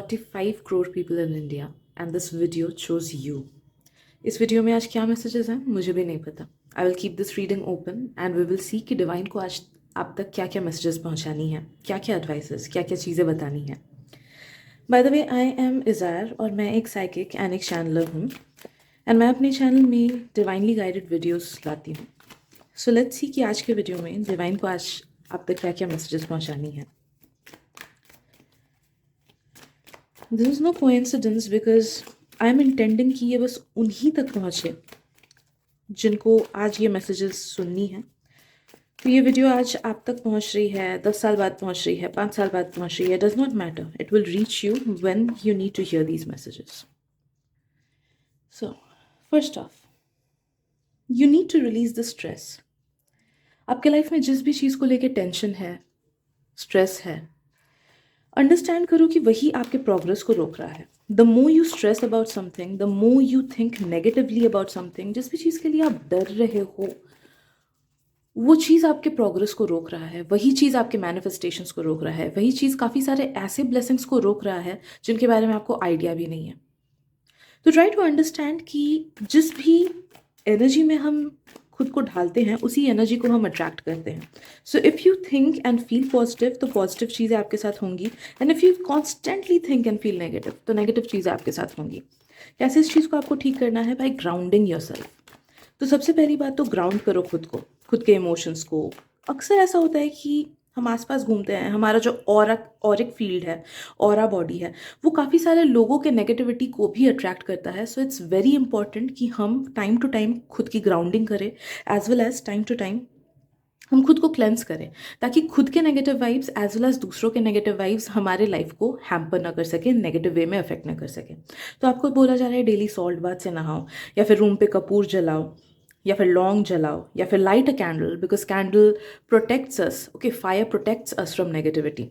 45 crore people in India and this video chose you. इस video में आज क्या मैसेजेस हैं मुझे भी नहीं पता. I will keep this reading open and we will see कि डिवाइन को आज आप तक क्या क्या मैसेजेस पहुंचानी है, क्या क्या एडवाइसेस, क्या क्या चीज़ें बतानी है. By the way I am Izhar और मैं एक साइकिक एंड एक चैनलर हूँ एंड मैं अपने चैनल में डिवाइनली गाइडेड वीडियोस लाती हूँ. सो लेट्स सी कि आज के वीडियो में डिवाइन को आज आप तक क्या क्या मैसेजेस पहुंचानी है. This is no coincidence because I am intending कि ये बस उन्हीं तक पहुँचे जिनको आज ये मैसेजेस सुननी है. तो ये वीडियो आज आप तक पहुँच रही है, 10 साल बाद पहुँच रही है, 5 साल बाद पहुँच रही है, does not matter. It will reach you when you need to hear these messages. So first of, you need to release the stress. आपके लाइफ में जिस भी चीज़ को लेके टेंशन है, स्ट्रेस है, अंडरस्टैंड करो कि वही आपके प्रोग्रेस को रोक रहा है. The more you stress about something, the more you think negatively about something, जिस भी चीज़ के लिए आप डर रहे हो वो चीज़ आपके प्रोग्रेस को रोक रहा है. वही चीज़ आपके मैनिफेस्टेशंस को रोक रहा है. वही चीज़ काफ़ी सारे ऐसे ब्लेसिंग्स को रोक रहा है जिनके बारे में आपको आइडिया भी नहीं है. तो ट्राई टू अंडरस्टैंड कि जिस भी एनर्जी में हम खुद को ढालते हैं उसी एनर्जी को हम अट्रैक्ट करते हैं. So if you think and feel positive तो पॉजिटिव चीज़ें आपके साथ होंगी, and if you constantly think and feel negative तो नेगेटिव चीज़ें आपके साथ होंगी. कैसे इस चीज़ को आपको ठीक करना है? By grounding yourself. तो सबसे पहली बात तो ग्राउंड करो खुद को, खुद के इमोशंस को. अक्सर ऐसा होता है कि हम आसपास घूमते हैं, हमारा जो ऑरिक फील्ड है, ऑरा बॉडी है, वो काफ़ी सारे लोगों के नेगेटिविटी को भी अट्रैक्ट करता है. सो इट्स वेरी इंपॉर्टेंट कि हम टाइम टू टाइम खुद की ग्राउंडिंग करें, as well as time to time हम खुद को क्लेंस करें, ताकि खुद के negative vibes as well as दूसरों के नेगेटिव वाइब्स हमारे लाइफ को हैम्पर ना कर सके, नेगेटिव वे में अफेक्ट ना कर सके. तो आपको बोला जा रहा है डेली सॉल्ट बाथ से नहाओ, या फिर रूम पे कपूर जलाओ, या फिर लौंग जलाओ, या फिर light a candle, because candle protects us. Okay, fire protects us from negativity.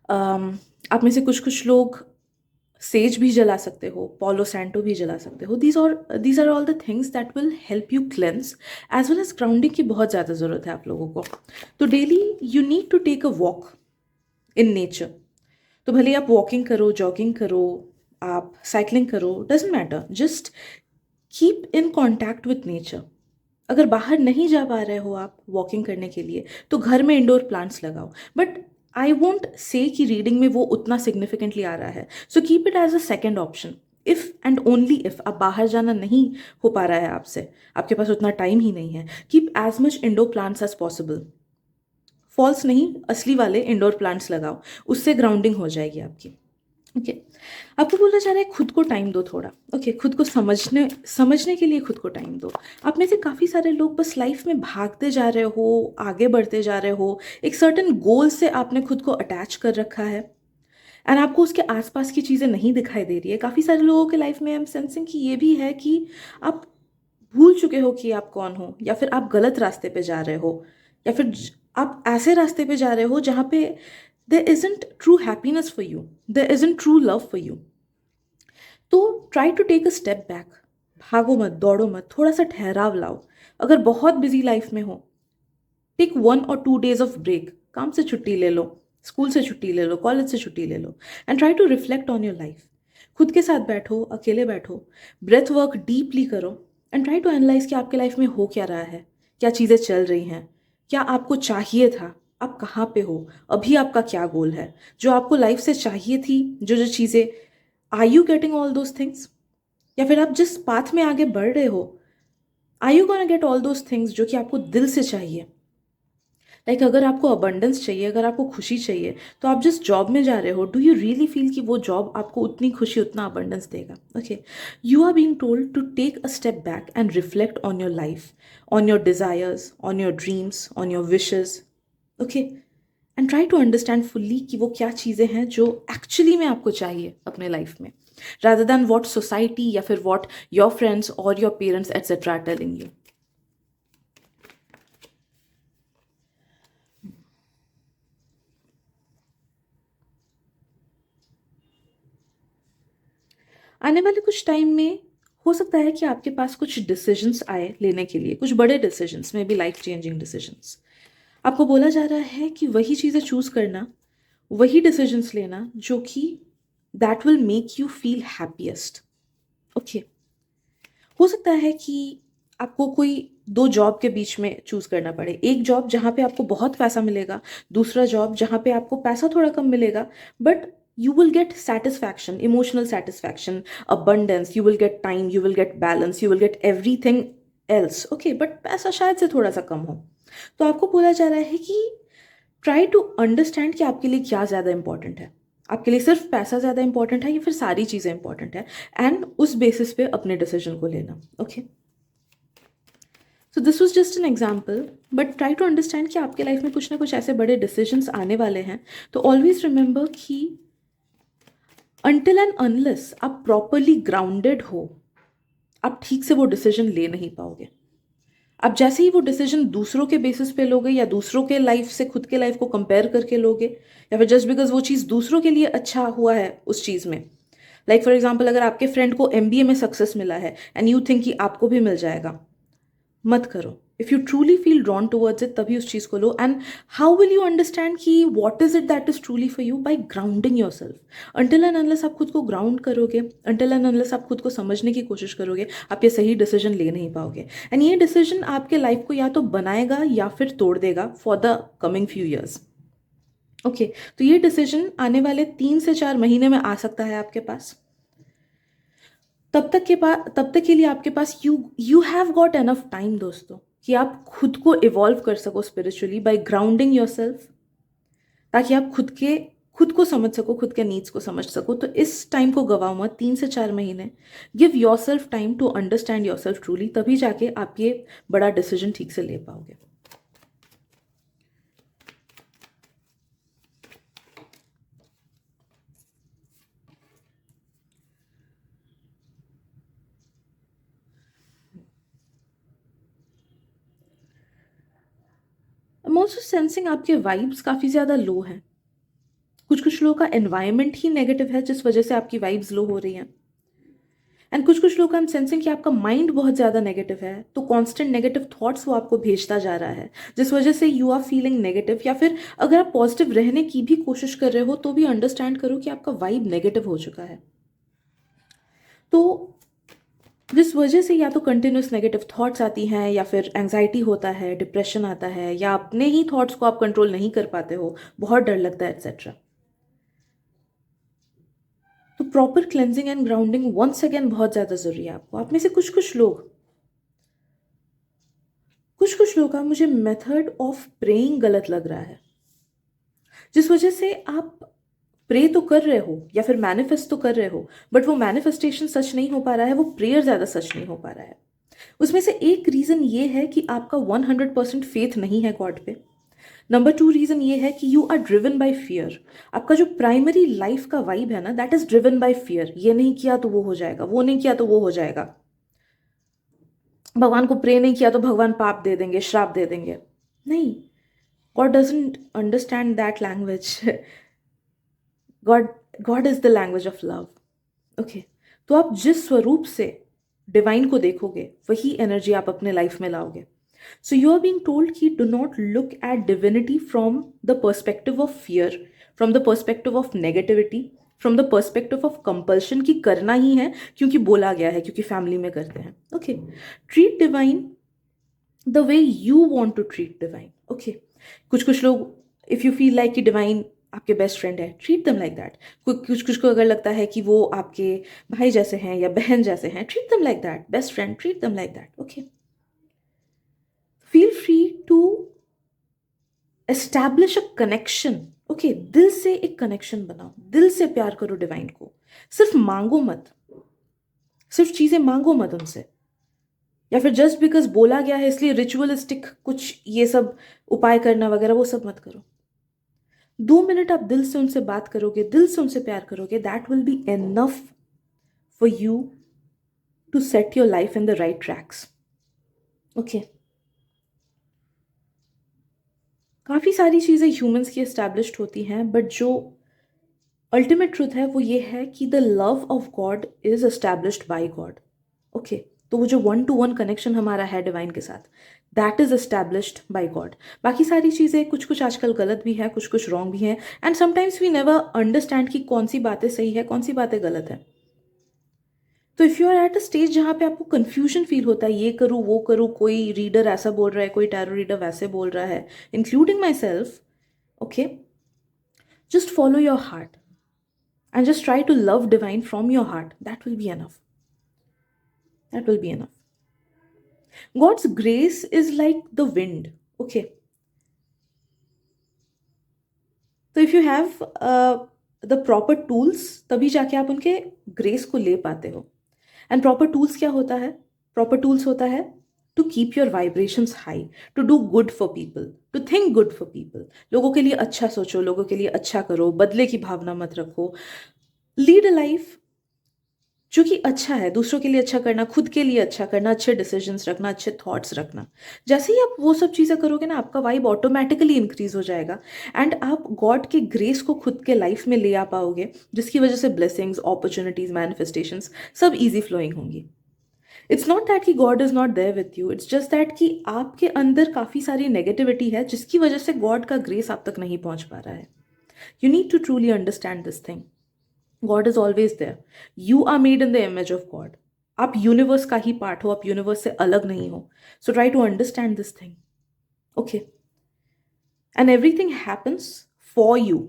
आप में से कुछ लोग सेज भी जला सकते हो, पॉलो सैंटो भी जला सकते हो. These are all the things that will help you cleanse, as well as grounding की बहुत ज़्यादा ज़रूरत है आप लोगों को. तो daily you need to take a walk in nature. तो भले आप वॉकिंग करो, जॉगिंग करो, आप साइकिलिंग करो, doesn't matter. Just keep in contact with nature. अगर बाहर नहीं जा पा रहे हो आप वॉकिंग करने के लिए तो घर में इंडोर प्लांट्स लगाओ. बट आई वोंट से कि रीडिंग में वो उतना सिग्निफिकेंटली आ रहा है. So keep it as a second option. If and only if आप बाहर जाना नहीं हो पा रहा है आपसे, आपके पास उतना टाइम ही नहीं है, keep as much indoor plants as possible. False नहीं, असली वाले इंडोर प्लांट्स लगाओ, उससे ग्राउंडिंग हो जाएगी आपकी. ओके, आपको बोला जा रहा है खुद को टाइम दो थोड़ा. ओके, खुद को समझने के लिए खुद को टाइम दो. आप में से काफ़ी सारे लोग बस लाइफ में भागते जा रहे हो, आगे बढ़ते जा रहे हो, एक सर्टन गोल से आपने खुद को अटैच कर रखा है एंड आपको उसके आसपास की चीज़ें नहीं दिखाई दे रही है. काफ़ी सारे लोगों के लाइफ में आई एम सेंसिंग कि ये भी है कि आप भूल चुके हो कि आप कौन हो, या फिर आप गलत रास्ते पे जा रहे हो, या फिर आप ऐसे रास्ते पे जा रहे हो जहाँ पे there isn't true happiness for you, there isn't true love for you. तो try to take a step back. भागो मत, दौड़ो मत, थोड़ा सा ठहराव लाओ. अगर बहुत बिजी लाइफ में हो, take 1 or 2 days off break. काम से छुट्टी ले लो, स्कूल से छुट्टी ले लो, कॉलेज से छुट्टी ले लो, and try to reflect on your life. खुद के साथ बैठो, अकेले बैठो, ब्रेथ वर्क डीपली करो एंड ट्राई टू एनालाइज कि आपके लाइफ में हो क्या रहा है, क्या चीज़ें चल रही हैं, क्या आपको चाहिए था, आप कहाँ पे हो, अभी आपका क्या गोल है, जो आपको लाइफ से चाहिए थी, जो जो चीज़ें, are you getting all those things? या फिर आप जिस पाथ में आगे बढ़ रहे हो, are you gonna get all those things जो कि आपको दिल से चाहिए? लाइक अगर आपको अबंडेंस चाहिए, अगर आपको खुशी चाहिए, तो आप जिस जॉब में जा रहे हो, डू यू रियली फील कि वो जॉब आपको उतनी खुशी, उतना अबंडेंस देगा? Okay, you are being told to take a step back and reflect on your life, on your desires, on your dreams, on your wishes. Okay, and try to understand fully कि वो क्या चीज़ें हैं जो actually में आपको चाहिए अपने लाइफ में, रादर दैन वॉट सोसाइटी या फिर वॉट योर फ्रेंड्स और your parents etcetera are telling you. आने वाले कुछ टाइम में हो सकता है कि आपके पास कुछ डिसीजंस आए लेने के लिए, कुछ बड़े डिसीजंस में भी, लाइफ चेंजिंग डिसीजंस. आपको बोला जा रहा है कि वही चीज़ें चूज़ करना वही डिसीजंस लेना जो कि that will make you feel happiest. Okay, हो सकता है कि आपको कोई दो जॉब के बीच में चूज करना पड़े, एक जॉब जहाँ पे आपको बहुत पैसा मिलेगा, दूसरा जॉब जहाँ पे आपको पैसा थोड़ा कम मिलेगा, but you will get satisfaction, emotional satisfaction, abundance, you will get time, you will get balance, you will get everything else, okay, but पैसा शायद से थोड़ा सा कम हो। तो आपको बोला जा रहा है कि ट्राई टू अंडरस्टैंड कि आपके लिए क्या ज़्यादा इंपॉर्टेंट है। आपके लिए सिर्फ पैसा ज़्यादा इंपॉर्टेंट है या फिर सारी चीज़ें इंपॉर्टेंट है, एंड उस बेसिस पे अपने डिसीजन को लेना। Okay, so this was just an example, but try to understand कि आपके लाइफ में कुछ ना कुछ ऐसे बड़े डिसीजंस आने वाले हैं। तो ऑलवेज रिमेंबर कि अनटिल एंड अनलेस आप प्रॉपरली ग्राउंडेड हो, आप ठीक से वो डिसीजन ले नहीं पाओगे। आप जैसे ही वो डिसीजन दूसरों के बेसिस पे लोगे या दूसरों के लाइफ से खुद के लाइफ को कंपेयर करके लोगे, या फिर जस्ट बिकॉज वो चीज़ दूसरों के लिए अच्छा हुआ है उस चीज़ में, लाइक फॉर एग्जाम्पल अगर आपके फ्रेंड को एमबीए में सक्सेस मिला है एंड यू थिंक कि आपको भी मिल जाएगा, मत करो। If you truly feel drawn towards it तभी उस चीज़ को लो। And how will you understand कि what is it that is truly for you? By grounding yourself. Until and unless आप खुद को ग्राउंड करोगे, अंटिल एंड अनलेस आप खुद को समझने की कोशिश करोगे, आप ये सही डिसीजन ले नहीं पाओगे। एंड ये डिसीजन आपके लाइफ को या तो बनाएगा या फिर तोड़ देगा for the coming few years. Okay, तो ये डिसीजन आने वाले 3 से 4 महीने में आ सकता है आपके पास। तब तक के लिए आपके पास you have got enough time दोस्तों, कि आप खुद को इवॉल्व कर सको स्पिरिचुअली बाय ग्राउंडिंग योरसेल्फ, ताकि आप खुद को समझ सको, खुद के नीड्स को समझ सको। तो इस टाइम को गवाओ मत, 3 से 4 महीने। Give your self time to understand your self truly, तभी जाके आप ये बड़ा डिसीजन ठीक से ले पाओगे। आई एम ऑल्सो सेंसिंग आपके वाइब्स काफ़ी ज़्यादा लो हैं। कुछ कुछ लोगों का एनवायरमेंट ही नेगेटिव है जिस वजह से आपकी वाइब्स लो हो रही हैं। एंड कुछ कुछ लोग का हम सेंसिंग कि आपका माइंड बहुत ज़्यादा नेगेटिव है, तो कांस्टेंट नेगेटिव थॉट्स वो आपको भेजता जा रहा है, जिस वजह से यू आर फीलिंग नेगेटिव। या फिर अगर आप पॉजिटिव रहने की भी कोशिश कर रहे हो तो भी अंडरस्टैंड करो कि आपका वाइब नेगेटिव हो चुका है। तो जिस वजह से या तो कंटिन्यूस नेगेटिव थॉट्स आती हैं, या फिर एंजाइटी होता है, डिप्रेशन आता है, या अपने ही थॉट्स को आप कंट्रोल नहीं कर पाते हो, बहुत डर लगता है, एक्सेट्रा। तो proper cleansing and grounding once again बहुत ज़्यादा ज़रूरी है आपको। आप में से कुछ कुछ लोग का मुझे मेथड ऑफ प्रेइंग गलत लग रहा है, जिस वजह से आप प्रे तो कर रहे हो या फिर मैनिफेस्ट तो कर रहे हो, बट वो मैनिफेस्टेशन सच नहीं हो पा रहा है, वो प्रेयर ज़्यादा सच नहीं हो पा रहा है। उसमें से एक रीज़न ये है कि आपका 100% फेथ नहीं है गॉड पे। नंबर 2 रीज़न ये है कि you are driven by fear. आपका जो प्राइमरी लाइफ का वाइब है ना, that is driven by fear. ये नहीं किया तो वो हो जाएगा, वो नहीं किया तो वो हो जाएगा, भगवान को प्रे नहीं किया तो भगवान पाप दे देंगे, श्राप दे देंगे। नहीं, God doesn't understand that language. God God is the language of love. Okay, तो आप जिस स्वरूप से डिवाइन को देखोगे वही एनर्जी आप अपने लाइफ में लाओगे। So you are being told कि do not look at divinity from the perspective of fear, from the perspective of negativity, from the perspective of compulsion, कि करना ही है क्योंकि बोला गया है, क्योंकि फैमिली में करते हैं। Okay, treat divine the way you want to treat divine. Okay, कुछ कुछ लोग, इफ़ यू फील लाइक कि डिवाइन आपके बेस्ट फ्रेंड है, ट्रीट देम लाइक दैट। कुछ कुछ को अगर लगता है कि वो आपके भाई जैसे हैं या बहन जैसे हैं, treat them like that. Best friend, treat them like that. Okay, feel free to establish a connection. Okay, दिल से एक कनेक्शन बनाओ, दिल से प्यार करो डिवाइन को। सिर्फ मांगो मत, सिर्फ चीज़ें मांगो मत उनसे, या फिर जस्ट बिकॉज बोला गया है इसलिए रिचुअलिस्टिक कुछ ये सब उपाय करना वगैरह, वो सब मत करो। 2 मिनट आप दिल से उनसे बात करोगे, दिल से उनसे प्यार करोगे, that will be enough for you to set your life in the right tracks. Okay, काफ़ी सारी चीज़ें ह्यूमंस की एस्टैब्लिश्ड होती हैं, बट जो अल्टीमेट ट्रूथ है वो ये है कि the love of God is established bye God. Okay, तो वो जो 1-to-1 कनेक्शन हमारा है डिवाइन के साथ, that is established bye God. बाकी सारी चीज़ें कुछ कुछ आजकल गलत भी है, कुछ कुछ रॉन्ग भी है, and sometimes we never understand कि कौन सी बातें सही है, कौन सी बातें गलत है। तो if you are at a stage जहाँ पे आपको कन्फ्यूजन फील होता है, ये करूँ वो करूँ, कोई रीडर ऐसा बोल रहा है, कोई टैरो रीडर वैसे बोल रहा है, including my self, okay, just follow your heart and just try to love divine from your heart. That will be enough. That will be enough. God's grace is like the wind. Okay. So if you have the proper tools, तभी जाके आप उनके grace को ले पाते हो। And proper tools क्या होता है? प्रॉपर टूल्स होता है to keep your vibrations high, to do good for people, to think good for people. लोगों के लिए अच्छा सोचो, लोगों के लिए अच्छा करो, बदले की भावना मत रखो। लीड अ लाइफ जो कि अच्छा है, दूसरों के लिए अच्छा करना, खुद के लिए अच्छा करना, अच्छे डिसीजंस रखना, अच्छे थॉट्स रखना। जैसे ही आप वो सब चीज़ें करोगे ना, आपका वाइब ऑटोमेटिकली इंक्रीज हो जाएगा एंड आप गॉड के ग्रेस को खुद के लाइफ में ले आ पाओगे, जिसकी वजह से ब्लेसिंग्स, अपॉर्चुनिटीज, मैनिफेस्टेशंस सब इजी फ्लोइंग होंगी। इट्स नॉट दैट कि God is not there with you, it's just that कि आपके अंदर काफ़ी सारी नेगेटिविटी है जिसकी वजह से गॉड का ग्रेस आप तक नहीं पहुंच पा रहा है। You need to truly understand this thing. God is always there. You are made in the image of God. आप यूनिवर्स का ही पार्ट हो, आप यूनिवर्स से अलग नहीं हो। So try to understand this thing, okay. And everything happens for you,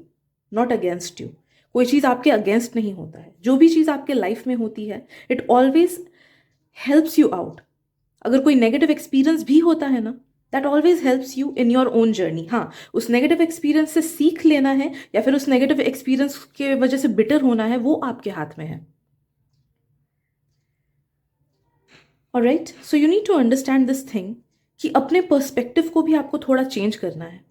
not against you. कोई चीज़ आपके अगेंस्ट नहीं होता है। जो भी चीज़ आपके लाइफ में होती है, it always helps you out. अगर कोई नेगेटिव एक्सपीरियंस भी होता है ना, that always helps you in your own journey. हाँ, उस नेगेटिव एक्सपीरियंस से सीख लेना है या फिर उस नेगेटिव एक्सपीरियंस के वजह से बिटर होना है, वो आपके हाथ में है। Alright, so you need to understand this thing कि अपने पर्सपेक्टिव को भी आपको थोड़ा चेंज करना है।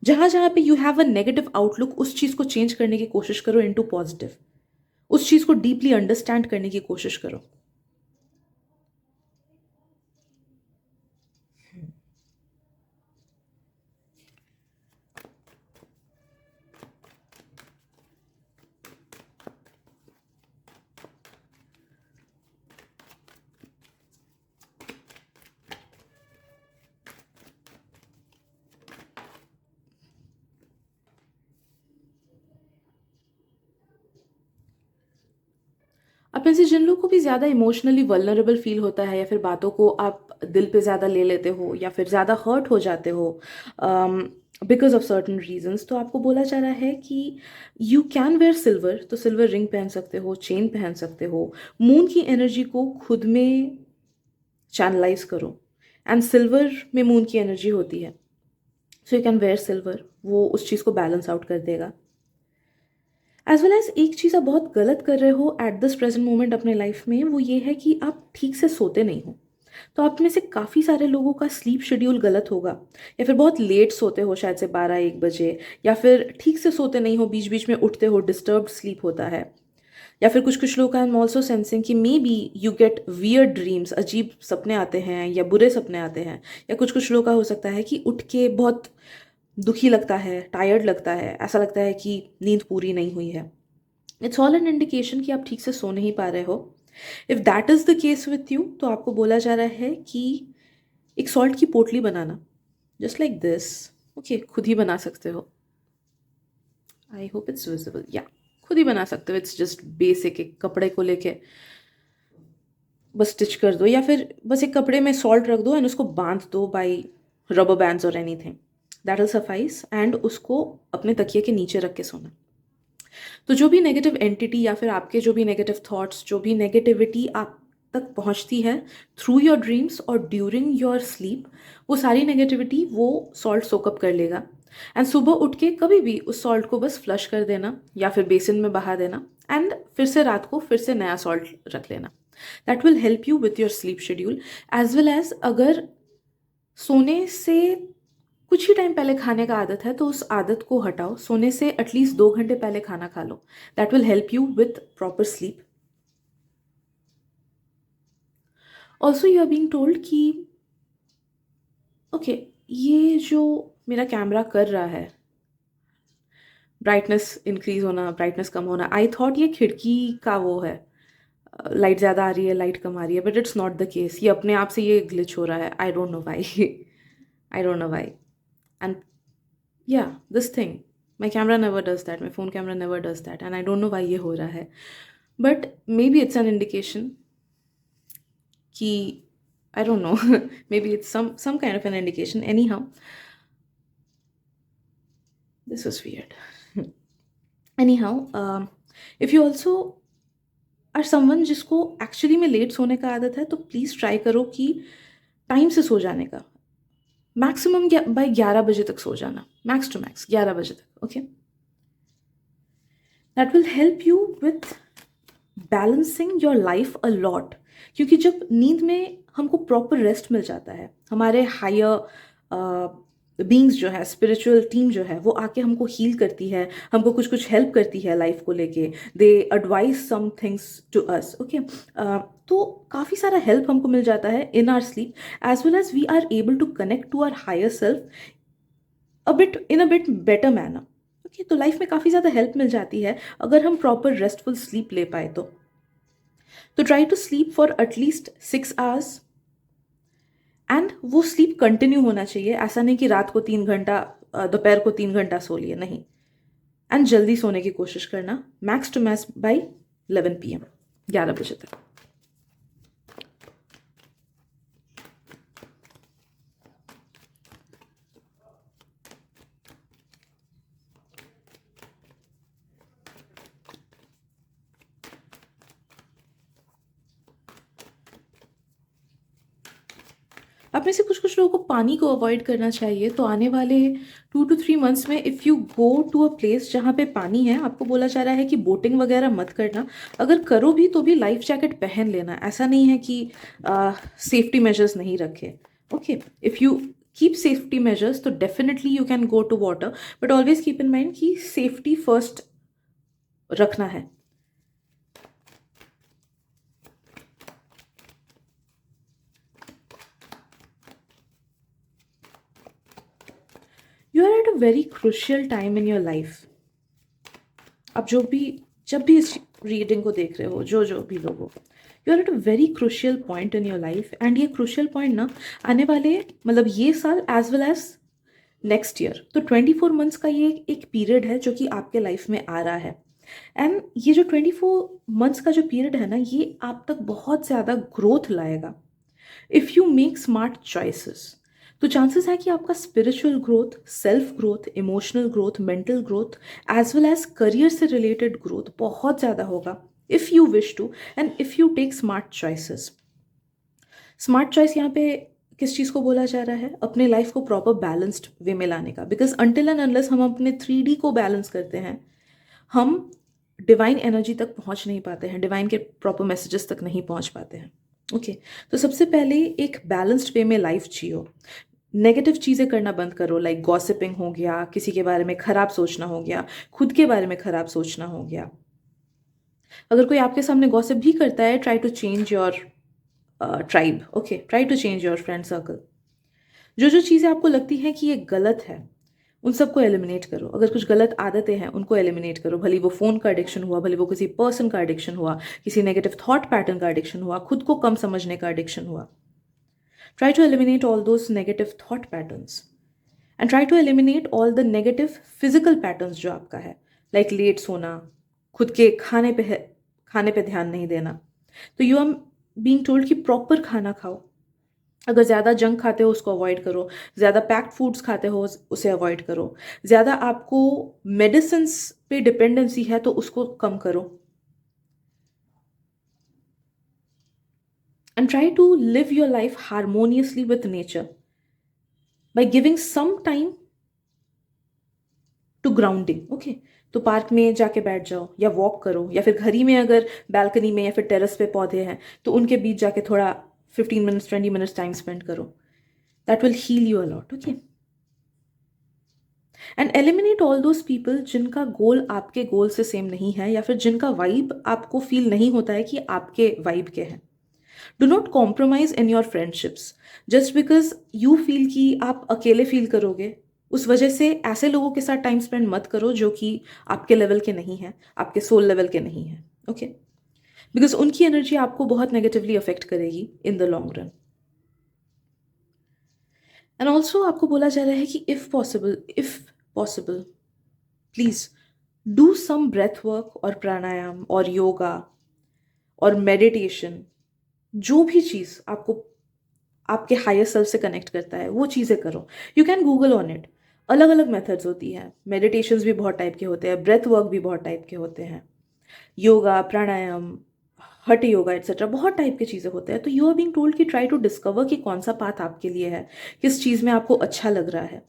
जहां जहां पे you have a negative outlook, उस चीज को चेंज करने की कोशिश करो इनटू पॉजिटिव। उस चीज को डीपली अंडरस्टैंड करने की कोशिश करो। आप में से जिन लोगों को भी ज़्यादा इमोशनली वल्नरेबल फील होता है, या फिर बातों को आप दिल पे ज़्यादा ले लेते हो, या फिर ज़्यादा हर्ट हो जाते हो बिकॉज ऑफ सर्टन रीजंस, तो आपको बोला जा रहा है कि यू कैन वेयर सिल्वर। तो सिल्वर रिंग पहन सकते हो, चेन पहन सकते हो। मून की एनर्जी को खुद में चैनलाइज करो, एंड सिल्वर में मून की एनर्जी होती है, so you can wear silver. वो उस चीज़ को बैलेंस आउट कर देगा। एज वेल एज एक चीज़ आप बहुत गलत कर रहे हो एट दिस प्रेजेंट मोमेंट अपने लाइफ में, वो ये है कि आप ठीक से सोते नहीं हो। तो आप में से काफ़ी सारे लोगों का स्लीप शेड्यूल गलत होगा, या फिर बहुत लेट सोते हो, शायद से 12-1 बजे, या फिर ठीक से सोते नहीं हो, बीच बीच में उठते हो, डिस्टर्ब्ड स्लीप होता है। या फिर कुछ कुछ लोग आई एम ऑल्सो सेंसिंग कि may be you get weird dreams, अजीब सपने आते हैं या बुरे सपने आते हैं। या कुछ कुछ लोग का हो सकता है कि उठ के बहुत दुखी लगता है, टायर्ड लगता है, ऐसा लगता है कि नींद पूरी नहीं हुई है। इट्स ऑल एन इंडिकेशन कि आप ठीक से सो नहीं पा रहे हो। If that is the case with you, तो आपको बोला जा रहा है कि एक सॉल्ट की पोटली बनाना, जस्ट लाइक दिस, ओके, खुद ही बना सकते हो। आई होप इट्स विजिबल, या खुद ही बना सकते हो। इट्स जस्ट बेसिक, एक कपड़े को लेके बस स्टिच कर दो, या फिर बस एक कपड़े में सॉल्ट रख दो एंड उसको बांध दो बाई रबर बैंड्स और anything, that will suffice. And उसको अपने तकिए के नीचे रख के सोना। तो जो भी नेगेटिव एंटिटी या फिर आपके जो भी नेगेटिव थॉट्स, जो भी नेगेटिविटी आप तक पहुंचती है थ्रू योर ड्रीम्स और ड्यूरिंग योर स्लीप, वो सारी नेगेटिविटी वो सॉल्ट सोकअप कर लेगा। एंड सुबह उठ के कभी भी उस सॉल्ट को बस फ्लश कर देना या फिर बेसिन में बहा देना, एंड फिर से रात को फिर से नया सॉल्ट रख लेना। That will help you with your sleep schedule. As well as अगर सोने से कुछ ही टाइम पहले खाने का आदत है, तो उस आदत को हटाओ, सोने से एटलीस्ट 2 घंटे पहले खाना खा लो। That will help you with proper sleep. Also you are being told कि ओके, ये जो मेरा कैमरा कर रहा है, ब्राइटनेस इंक्रीज होना, ब्राइटनेस कम होना, आई थॉट ये खिड़की का वो है, लाइट ज़्यादा आ रही है, लाइट कम आ रही है, but it's not the case. ये अपने आप से ये ग्लिच हो रहा है. I don't know why. I don't know why. And yeah this thing, my camera never does that, my phone camera never does that, and I don't know why ये हो रहा है. But maybe it's an indication कि I don't know. Maybe it's some kind of an indication. Anyhow, this was weird. Anyhow, if you also are someone जिसको actually में late सोने का आदत है, तो प्लीज़ ट्राई करो कि टाइम से सो जाने का. मैक्सिमम बाय 11 बजे तक सो जाना. मैक्स टू मैक्स 11 बजे तक. Okay, that will help you with balancing your life a lot. क्योंकि जब नींद में हमको प्रॉपर रेस्ट मिल जाता है, हमारे हायर बींग्स जो है, स्पिरिचुअल टीम जो है, वो आके हमको हील करती है, हमको कुछ कुछ हेल्प करती है लाइफ को लेके. They advise some things to us. Okay, तो काफ़ी सारा हेल्प हमको मिल जाता है in our sleep, as well as we are able to connect to our higher self a bit better manner. Okay, तो लाइफ में काफ़ी ज़्यादा हेल्प मिल जाती है अगर हम प्रॉपर रेस्टफुल स्लीप ले पाए तो. तो try to sleep for at least 6 hours. And वो स्लीप कंटिन्यू होना चाहिए. ऐसा नहीं कि रात को 3 घंटा, दोपहर को 3 घंटा सो लिए, नहीं. एंड जल्दी सोने की कोशिश करना, max to max by 11 PM, 11 बजे तक. आप में से कुछ कुछ लोगों को पानी को अवॉइड करना चाहिए. तो आने वाले 2 to 3 months में if you go to a place जहाँ पे पानी है, आपको बोला जा रहा है कि बोटिंग वगैरह मत करना. अगर करो भी तो भी लाइफ जैकेट पहन लेना. ऐसा नहीं है कि सेफ्टी मेजर्स नहीं रखे. Okay, if you keep safety measures तो definitely you can go to water, but always keep in mind कि सेफ्टी फर्स्ट रखना है. You are at a very crucial time in your life. आप जब भी इस रीडिंग को देख रहे हो, जो भी लोग हो, you are at a very crucial point in your life. And ये क्रुशियल पॉइंट ना आने वाले, मतलब ये साल as well as next year, तो 24 months का ये एक पीरियड है जो कि आपके लाइफ में आ रहा है. एंड ये जो 24 months का जो पीरियड है ना, ये आप तक बहुत ज़्यादा ग्रोथ लाएगा if you make smart choices. तो चांसेस है कि आपका spiritual growth, self growth, emotional growth, mental growth, as well as career से रिलेटेड ग्रोथ बहुत ज़्यादा होगा if you wish to, and if you take smart choices. Smart choice यहाँ पे किस चीज़ को बोला जा रहा है? अपने लाइफ को प्रॉपर बैलेंस्ड वे में लाने का. बिकॉज अनटिल एंड अनलेस हम अपने 3D को बैलेंस करते हैं, हम डिवाइन एनर्जी तक पहुंच नहीं पाते हैं, डिवाइन के प्रॉपर मैसेजेस तक नहीं पहुंच पाते हैं. ओके, तो सबसे पहले एक बैलेंस्ड वे में लाइफ जियो. नेगेटिव चीज़ें करना बंद करो, लाइक गॉसिपिंग हो गया, किसी के बारे में खराब सोचना हो गया, खुद के बारे में खराब सोचना हो गया. अगर कोई आपके सामने गॉसिप भी करता है, try to change your tribe. Okay, try to change your friend circle. जो जो चीज़ें आपको लगती हैं कि ये गलत है, उन सबको एलिमिनेट करो. अगर कुछ गलत आदतें हैं, उनको एलिमिनेट करो. भले वो फ़ोन का एडिक्शन हुआ, भले वो किसी पर्सन का एडिक्शन हुआ, किसी नेगेटिव थॉट पैटर्न का एडिक्शन हुआ, खुद को कम समझने का एडिक्शन हुआ. Try to eliminate all those negative thought patterns. And try to eliminate all the negative physical patterns जो आपका है, लाइक लेट सोना, खुद के खाने पे ध्यान नहीं देना. तो यू आर बीइंग टोल्ड कि प्रॉपर खाना खाओ. अगर ज़्यादा जंक खाते हो उसको अवॉइड करो, ज़्यादा पैक्ड फूड्स खाते हो उसे अवॉइड करो, ज़्यादा आपको मेडिसिन्स पे डिपेंडेंसी है तो उसको कम करो. And try to live your life harmoniously with nature by giving some time to grounding. Okay, तो पार्क में जाके बैठ जाओ, या वॉक करो, या फिर घर ही में अगर बैल्कनी में या फिर टेरेस पे पौधे हैं तो उनके बीच जाके थोड़ा 15 minutes 20 minutes टाइम स्पेंड करो. That will heal you a lot. Okay, and eliminate all those people जिनका गोल आपके गोल से सेम नहीं है, या फिर जिनका वाइब आपको फील नहीं होता है कि आपके वाइब के हैं. Do not compromise in your friendships just because you feel कि आप अकेले फील करोगे. उस वजह से ऐसे लोगों के साथ टाइम स्पेंड मत करो जो कि आपके लेवल के नहीं हैं, आपके सोल लेवल के नहीं हैं. ओके, बिकॉज उनकी एनर्जी आपको बहुत नेगेटिवली अफेक्ट करेगी in the long run. And also आपको बोला जा रहा है कि if possible please do some breath work और प्राणायाम और योगा और मेडिटेशन। जो भी चीज़ आपको आपके हायर सेल्फ से कनेक्ट करता है वो चीज़ें करो। You can Google on it. अलग अलग मेथड्स होती हैं, मेडिटेशंस भी बहुत टाइप के होते हैं, ब्रेथ वर्क भी बहुत टाइप के होते हैं, योगा, प्राणायाम, हठ योगा एट्सेट्रा, बहुत टाइप की चीज़ें होते हैं। तो यू आर बीइंग टोल्ड कि ट्राई टू डिस्कवर कि कौन सा पाथ आपके लिए है, किस चीज़ में आपको अच्छा लग रहा है।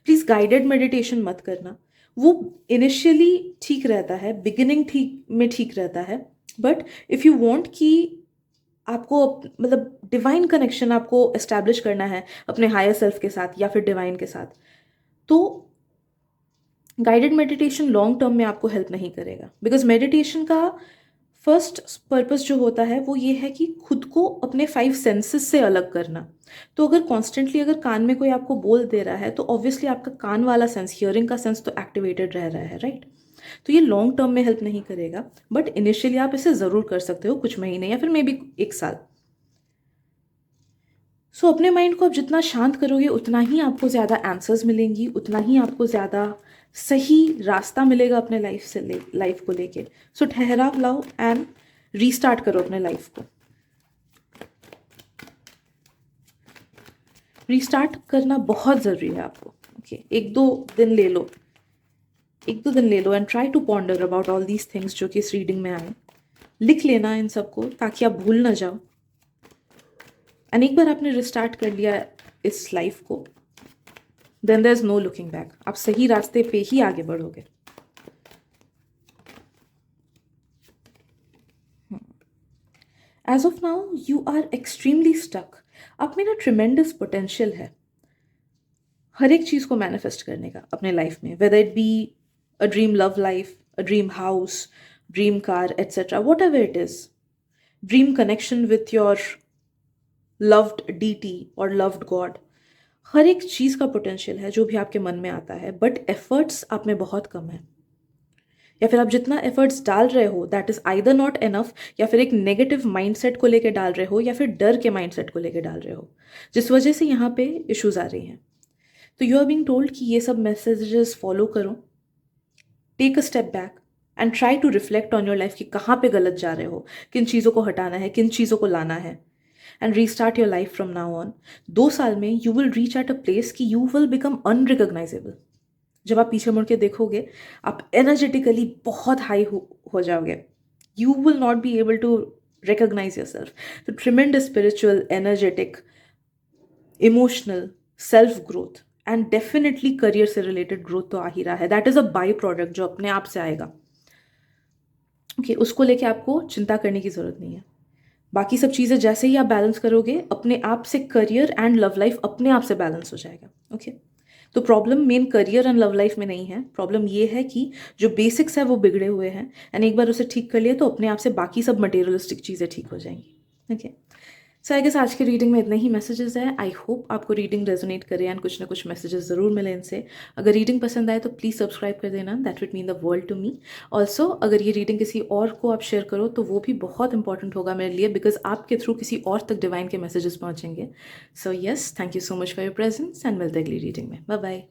प्लीज़ गाइडेड मेडिटेशन मत करना। वो इनिशियली ठीक रहता है, बिगिनिंग ठीक में ठीक रहता है, बट इफ़ यू वांट कि आपको मतलब डिवाइन कनेक्शन आपको एस्टैब्लिश करना है अपने हायर सेल्फ के साथ या फिर डिवाइन के साथ, तो गाइडेड मेडिटेशन लॉन्ग टर्म में आपको हेल्प नहीं करेगा। बिकॉज मेडिटेशन का फर्स्ट पर्पस जो होता है वो ये है कि खुद को अपने 5 सेंसेस से अलग करना। तो अगर कॉन्स्टेंटली अगर कान में कोई आपको बोल दे रहा है तो ऑब्वियसली आपका कान वाला सेंस, हियरिंग का सेंस तो एक्टिवेटेड रह रहा है, राइट? तो ये लॉन्ग टर्म में हेल्प नहीं करेगा, बट इनिशियली आप इसे ज़रूर कर सकते हो, कुछ महीने या फिर मे बी 1 साल। सो अपने माइंड को आप जितना शांत करोगे उतना ही आपको ज़्यादा आंसर्स मिलेंगी, उतना ही आपको ज़्यादा सही रास्ता मिलेगा अपने लाइफ को लेके। सो ठहराव लाओ एंड रीस्टार्ट करो अपने लाइफ को। रीस्टार्ट करना बहुत ज़रूरी है आपको। ओके, 1-2 दिन ले लो and try to ponder about all these things जो कि इस रीडिंग में आए। लिख लेना इन सबको ताकि आप भूल ना जाओ। एंड एक बार आपने रिस्टार्ट कर लिया इस लाइफ को, then there is no looking back. आप सही रास्ते पे ही आगे बढ़ोगे। As of now you are extremely stuck. आप में ना ट्रिमेंडस पोटेंशियल है हर एक चीज़ को मैनिफेस्ट करने का अपने लाइफ में, whether it be a dream love life, a dream house, dream car etcetera, whatever it is, dream connection with your loved deity और लव्ड गॉड। हर एक चीज़ का पोटेंशियल है जो भी आपके मन में आता है, बट एफर्ट्स आप में बहुत कम है, या फिर आप जितना एफर्ट्स डाल रहे हो that is either not enough, या फिर एक नेगेटिव माइंडसेट को लेके डाल रहे हो, या फिर डर के माइंडसेट को लेके डाल रहे हो, जिस वजह से यहाँ पे इश्यूज आ रही हैं। तो यू आर बीइंग टोल्ड कि ये सब मैसेजेस फॉलो करो, take a step back and try to reflect on your life कि कहाँ पे गलत जा रहे हो, किन चीज़ों को हटाना है, किन चीज़ों को लाना है, and restart your life from now on. 2 साल में you will reach at a place कि यू विल बिकम अनरिकॉग्नाइजेबल। जब आप पीछे मुड़ के देखोगे आप एनर्जेटिकली बहुत हाई हो जाओगे। You will not be able to recognise yourself. तो tremendous spiritual, energetic, emotional, self growth and definitely career से रिलेटेड ग्रोथ तो आ ही रहा है। That is a by product जो अपने आप से आएगा। ओके, उसको लेके आपको चिंता करने की जरूरत नहीं है। बाकी सब चीज़ें जैसे ही आप बैलेंस करोगे अपने आप से करियर एंड लव लाइफ अपने आप से बैलेंस हो जाएगा। ओके, तो problem main career and love life में नहीं है। प्रॉब्लम ये है कि जो बेसिक्स है वो बिगड़े हुए हैं, एंड एक बार उसे ठीक कर लिया तो अपने आप से बाकी सब मटेरियलिस्टिक चीज़ें ठीक हो जाएंगी। ओके, सो आई गेस आज की रीडिंग में इतने ही मैसेजेस हैं। आई होप आपको रीडिंग रेजोनेट करे एंड कुछ ना कुछ मैसेजेस ज़रूर मिले इनसे। अगर रीडिंग पसंद आए तो प्लीज़ सब्सक्राइब कर देना, that would mean the world to me. Also अगर ये रीडिंग किसी और को आप शेयर करो तो वो भी बहुत इंपॉर्टेंट होगा मेरे लिए, बिकॉज आपके थ्रू किसी और तक डिवाइन के मैसेजेस पहुँचेंगे। So yes, thank you so much for your presence and मिलते अगली रीडिंग में। Bye bye.